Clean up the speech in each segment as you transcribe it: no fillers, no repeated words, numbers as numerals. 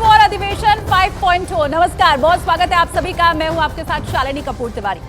War अधिवेशन 5.0। नमस्कार, बहुत स्वागत है आप सभी का। मैं हूं आपके साथ शालिनी कपूर तिवारी।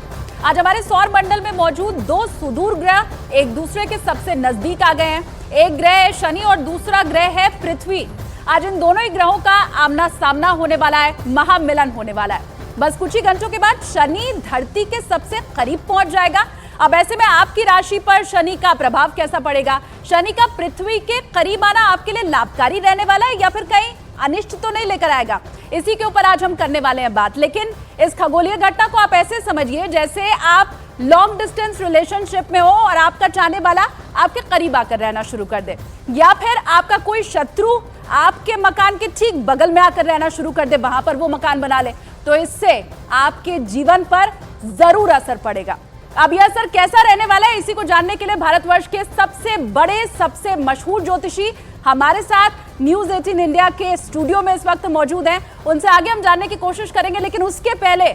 आज हमारे सौर मंडल में मौजूद दो सुदूर ग्रह एक दूसरे के सबसे नजदीक आ गए हैं। एक ग्रह है शनि और दूसरा ग्रह है पृथ्वी। आज इन दोनों ही ग्रहों का आमना सामना होने वाला है, महामिलन होने वाला है। बस कुछ ही घंटों के बाद शनि धरती के सबसे करीब पहुंच जाएगा। अब ऐसे में आपकी राशि पर शनि का प्रभाव कैसा पड़ेगा? शनि का पृथ्वी के करीब आना आपके लिए लाभकारी रहने वाला है या फिर कहीं अनिष्ट तो नहीं लेकर आएगा? इसी के ऊपर आज हम करने वाले हैं बात। लेकिन इस खगोलीय घटना को आप ऐसे समझिए जैसे आप लॉन्ग डिस्टेंस रिलेशनशिप में हो और आपका चाहने वाला आपके करीब आकर रहना शुरू कर दे, या फिर आपका कोई शत्रु आपके मकान के ठीक बगल में आकर रहना शुरू कर दे, वहां पर वो मकान बना ले, तो इससे आपके जीवन पर जरूर असर पड़ेगा। अब यह असर कैसा रहने वाला है, इसी को जानने के लिए भारतवर्ष के सबसे बड़े, सबसे मशहूर ज्योतिषी हमारे साथ न्यूज 18 इंडिया के स्टूडियो में इस वक्त मौजूद हैं। उनसे आगे हम जानने की कोशिश करेंगे, लेकिन उसके पहले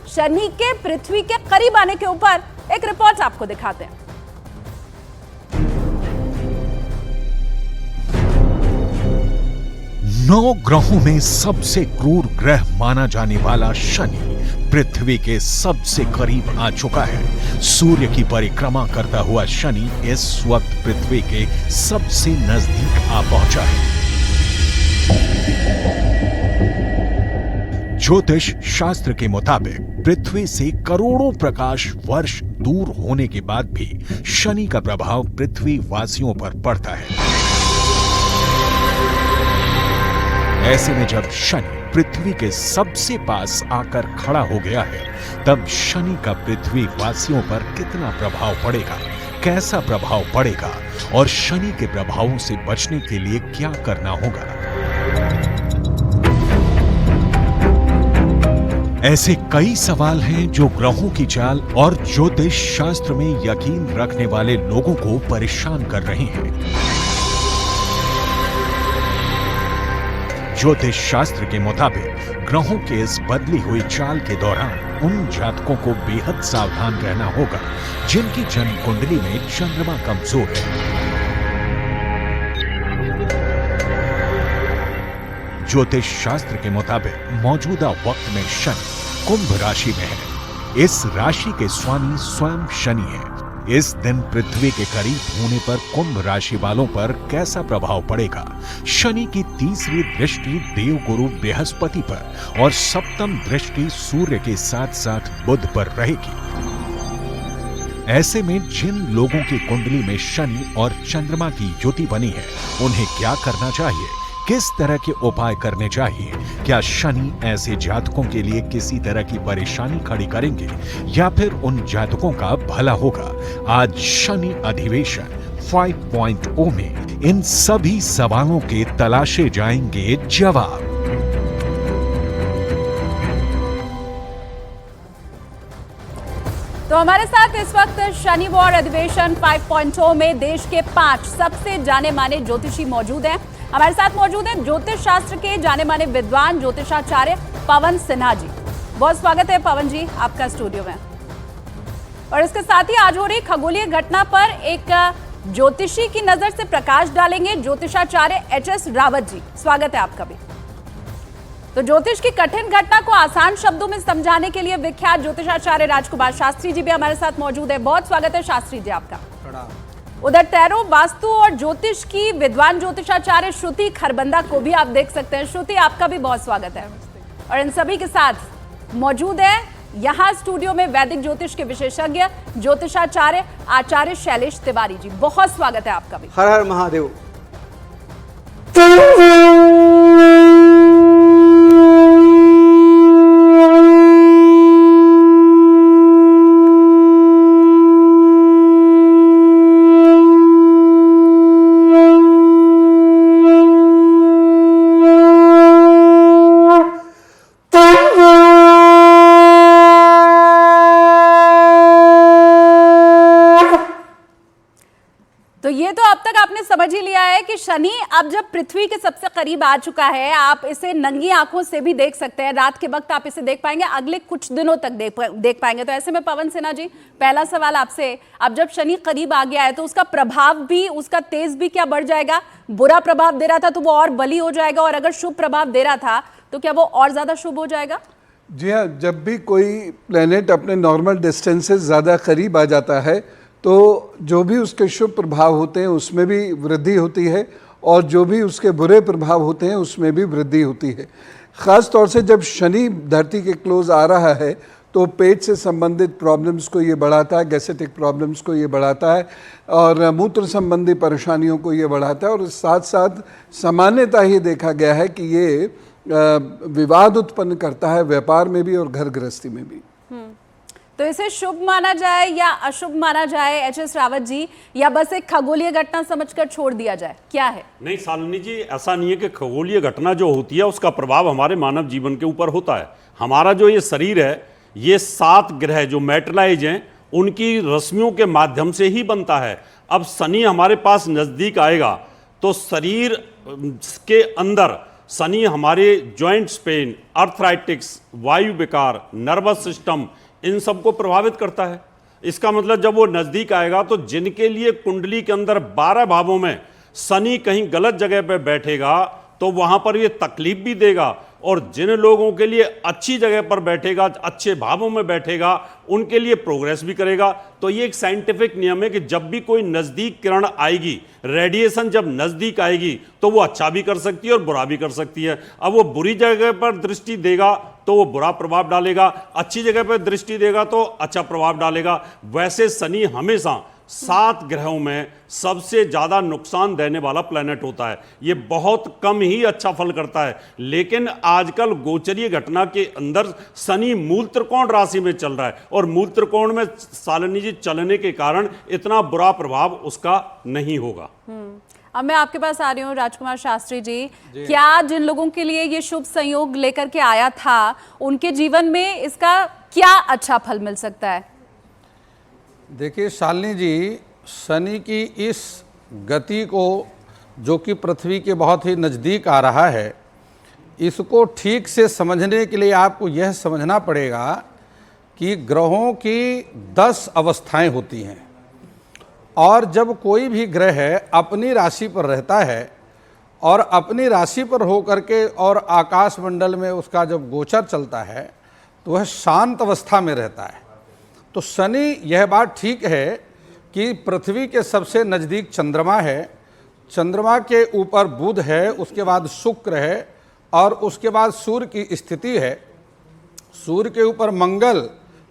शनि के पृथ्वी के करीब आने के ऊपर एक रिपोर्ट आपको दिखाते हैं। नौ ग्रहों में सबसे क्रूर ग्रह माना जाने वाला शनि पृथ्वी के सबसे करीब आ चुका है। सूर्य की परिक्रमा करता हुआ शनि इस वक्त पृथ्वी के सबसे नजदीक आ पहुंचा है। ज्योतिष शास्त्र के मुताबिक पृथ्वी से करोड़ों प्रकाश वर्ष दूर होने के बाद भी शनि का प्रभाव पृथ्वी वासियों पर पड़ता है। ऐसे में जब शनि पृथ्वी के सबसे पास आकर खड़ा हो गया है, तब शनि का पृथ्वी वासियों पर कितना प्रभाव पड़ेगा, कैसा प्रभाव पड़ेगा और शनि के प्रभावों से बचने के लिए क्या करना होगा? ऐसे कई सवाल हैं जो ग्रहों की चाल और ज्योतिष शास्त्र में यकीन रखने वाले लोगों को परेशान कर रहे हैं। ज्योतिष शास्त्र के मुताबिक ग्रहों के इस बदली हुई चाल के दौरान उन जातकों को बेहद सावधान रहना होगा जिनकी जन्म कुंडली में चंद्रमा कमजोर है। ज्योतिष शास्त्र के मुताबिक मौजूदा वक्त में शनि कुंभ राशि में है। इस राशि के स्वामी स्वयं शनि है। इस दिन पृथ्वी के करीब होने पर कुंभ राशि वालों पर कैसा प्रभाव पड़ेगा? शनि की तीसरी दृष्टि देवगुरु बृहस्पति पर और सप्तम दृष्टि सूर्य के साथ साथ बुध पर रहेगी। ऐसे में जिन लोगों की कुंडली में शनि और चंद्रमा की युति बनी है, उन्हें क्या करना चाहिए? किस तरह के उपाय करने चाहिए? क्या शनि ऐसे जातकों के लिए किसी तरह की परेशानी खड़ी करेंगे या फिर उन जातकों का भला होगा? आज शनि अधिवेशन 5.0 में इन सभी सवालों के तलाशे जाएंगे जवाब। तो हमारे साथ इस वक्त शनि वॉर अधिवेशन 5.0 में देश के 5 सबसे जाने माने ज्योतिषी मौजूद हैं। हमारे साथ मौजूद हैं ज्योतिष शास्त्र के जाने माने विद्वान ज्योतिषाचार्य पवन सिन्हा जी। बहुत स्वागत है पवन जी आपका स्टूडियो में। और इसके साथ ही आज हो रही खगोलीय घटना पर एक ज्योतिषी की नजर से प्रकाश डालेंगे ज्योतिषाचार्य HS रावत जी। स्वागत है आपका भी। तो ज्योतिष की कठिन घटना को आसान शब्दों में समझाने के लिए विख्यात ज्योतिषाचार्य राजकुमार शास्त्री जी भी हमारे साथ मौजूद है। बहुत स्वागत है शास्त्री जी आपका। उधर टैरो, वास्तु और ज्योतिष की विद्वान ज्योतिषाचार्य श्रुति खरबंदा को भी आप देख सकते हैं। श्रुति आपका भी बहुत स्वागत है। और इन सभी के साथ मौजूद है यहाँ स्टूडियो में वैदिक ज्योतिष के विशेषज्ञ ज्योतिषाचार्य आचार्य शैलेश तिवारी जी। बहुत स्वागत है आपका भी। हर हर महादेव। समझ ही लिया है कि शनि अब जब पृथ्वी के सबसे करीब आ चुका है, आप इसे नंगी आंखों से भी देख सकते हैं। रात के वक्त आप इसे देख पाएंगे, अगले कुछ दिनों तक देख पाएंगे। तो ऐसे में पवन सिन्हा जी, पहला सवाल आपसे, अब जब शनि करीब आ गया है तो उसका प्रभाव भी, उसका तेज भी क्या बढ़ जाएगा? बुरा प्रभाव दे रहा था तो वो और बली हो जाएगा, और अगर शुभ प्रभाव दे रहा था तो क्या वो और ज्यादा शुभ हो जाएगा? जी हाँ, जब भी कोई प्लेनेट अपने नॉर्मल डिस्टेंस से ज़्यादा करीब आ जाता है तो जो भी उसके शुभ प्रभाव होते हैं उसमें भी वृद्धि होती है, और जो भी उसके बुरे प्रभाव होते हैं उसमें भी वृद्धि होती है। ख़ास तौर से जब शनि धरती के क्लोज आ रहा है तो पेट से संबंधित प्रॉब्लम्स को ये बढ़ाता है, गैस्ट्रिक प्रॉब्लम्स को ये बढ़ाता है, और मूत्र संबंधी परेशानियों को ये बढ़ाता है। और साथ साथ सामान्यतः ये देखा गया है कि ये विवाद उत्पन्न करता है व्यापार में भी और घर गृहस्थी में भी। तो इसे शुभ माना जाए या अशुभ माना जाए एच.एस. रावत जी, या बस एक खगोलीय घटना समझकर छोड़ दिया जाए, क्या है? नहीं शालिनी जी, ऐसा नहीं है कि खगोलीय घटना जो होती है उसका प्रभाव हमारे मानव जीवन के ऊपर होता है। हमारा जो ये शरीर है, ये 7 ग्रह जो मेटलाइज हैं उनकी रश्मियों के माध्यम से ही बनता है। अब शनि हमारे पास नज़दीक आएगा तो शरीर के अंदर शनि हमारे जॉइंट्स पेन, अर्थराइटिक्स, वायु विकार, नर्वस सिस्टम, इन सबको प्रभावित करता है। इसका मतलब जब वो नज़दीक आएगा तो जिनके लिए कुंडली के अंदर 12 भावों में शनि कहीं गलत जगह पर बैठेगा तो वहाँ पर ये तकलीफ भी देगा, और जिन लोगों के लिए अच्छी जगह पर बैठेगा, अच्छे भावों में बैठेगा, उनके लिए प्रोग्रेस भी करेगा। तो ये एक साइंटिफिक नियम है कि जब भी कोई नज़दीक किरण आएगी, रेडिएशन जब नज़दीक आएगी तो वो अच्छा भी कर सकती है और बुरा भी कर सकती है। अब वो बुरी जगह पर दृष्टि देगा तो वो बुरा प्रभाव डालेगा, अच्छी जगह पर दृष्टि देगा तो अच्छा प्रभाव डालेगा। वैसे शनि हमेशा 7 ग्रहों में सबसे ज्यादा नुकसान देने वाला प्लेनेट होता है। ये बहुत कम ही अच्छा फल करता है। लेकिन आजकल गोचरीय घटना के अंदर शनि मूल त्रिकोण राशि में चल रहा है, और मूल त्रिकोण में शालिनी जी चलने के कारण इतना बुरा प्रभाव उसका नहीं होगा। अब मैं आपके पास आ रही हूँ राजकुमार शास्त्री जी, क्या जिन लोगों के लिए ये शुभ संयोग लेकर के आया था उनके जीवन में इसका क्या अच्छा फल मिल सकता है? देखिए शालिनी जी, शनि की इस गति को, जो कि पृथ्वी के बहुत ही नज़दीक आ रहा है, इसको ठीक से समझने के लिए आपको यह समझना पड़ेगा कि ग्रहों की 10 अवस्थाएं होती हैं, और जब कोई भी ग्रह अपनी राशि पर रहता है और अपनी राशि पर होकर के और आकाश मंडल में उसका जब गोचर चलता है तो वह शांत अवस्था में रहता है। तो शनि, यह बात ठीक है कि पृथ्वी के सबसे नज़दीक चंद्रमा है, चंद्रमा के ऊपर बुध है, उसके बाद शुक्र है, और उसके बाद सूर्य की स्थिति है, सूर्य के ऊपर मंगल,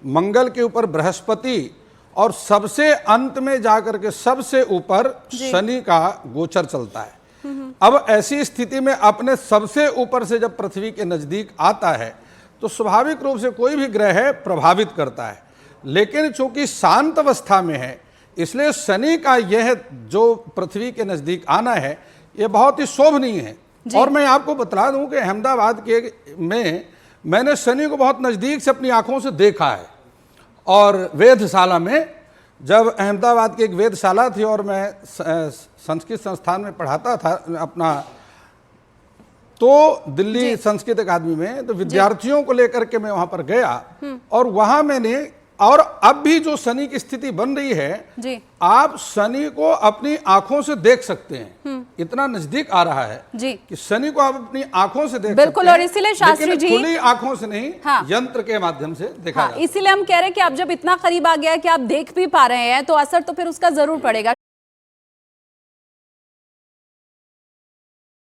मंगल के ऊपर बृहस्पति, और सबसे अंत में जाकर के सबसे ऊपर शनि का गोचर चलता है। अब ऐसी स्थिति में अपने सबसे ऊपर से जब पृथ्वी के नज़दीक आता है तो स्वाभाविक रूप से कोई भी ग्रह प्रभावित करता है, लेकिन चूंकि शांत अवस्था में है इसलिए शनि का यह जो पृथ्वी के नज़दीक आना है यह बहुत ही शोभनीय है। और मैं आपको बता दूं कि अहमदाबाद के में मैंने शनि को बहुत नज़दीक से अपनी आंखों से देखा है, और वेधशाला में, जब अहमदाबाद की एक वेधशाला थी और मैं संस्कृत संस्थान में पढ़ाता था अपना, तो दिल्ली संस्कृत अकादमी में, तो विद्यार्थियों को लेकर के मैं वहां पर गया, और वहां मैंने, और अब भी जो शनि की स्थिति बन रही है जी, आप शनि को अपनी आंखों से देख सकते हैं, इतना नजदीक आ रहा है जी कि शनि को आप अपनी आंखों से देख बिल्कुल, सकते हैं। और इसीलिए शास्त्री जी, खुली आंखों से नहीं, हाँ, यंत्र के माध्यम से देखा इसीलिए हम कह रहे हैं कि अब जब इतना करीब आ गया है कि आप देख भी पा रहे हैं तो असर तो फिर उसका जरूर पड़ेगा।